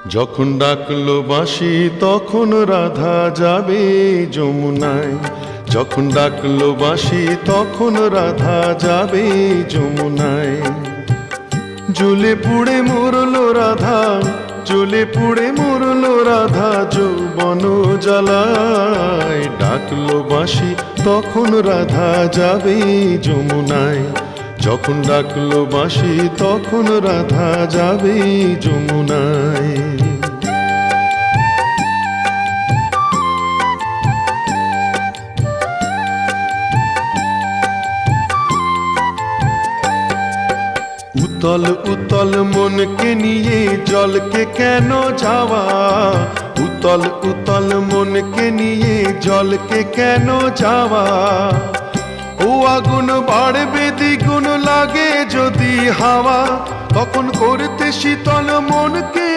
যখন ডাকলো বাঁশি তখন রাধা যাবে যমুনায়। যখন ডাকলো বাঁশি তখন রাধা যাবে যমুনায়। জ্বলে পুড়ে মরলো রাধা, জ্বলে পুড়ে মরলো রাধা যৌবন জ্বালায়। ডাকলো বাঁশি তখন রাধা যাবে যমুনায়। যখন ডাকলো বাঁশি তখন রাধা যাবে যমুনায়। উতল উতল মনকে নিয়ে জলকে কেন যাওয়া, উতল উতল মনকে নিয়ে জলকে কেন যাওয়া। ও আগুন বাড়বে দ্বিগুণ লাগে যদি হাওয়া, তখন করতে শীতল মনকে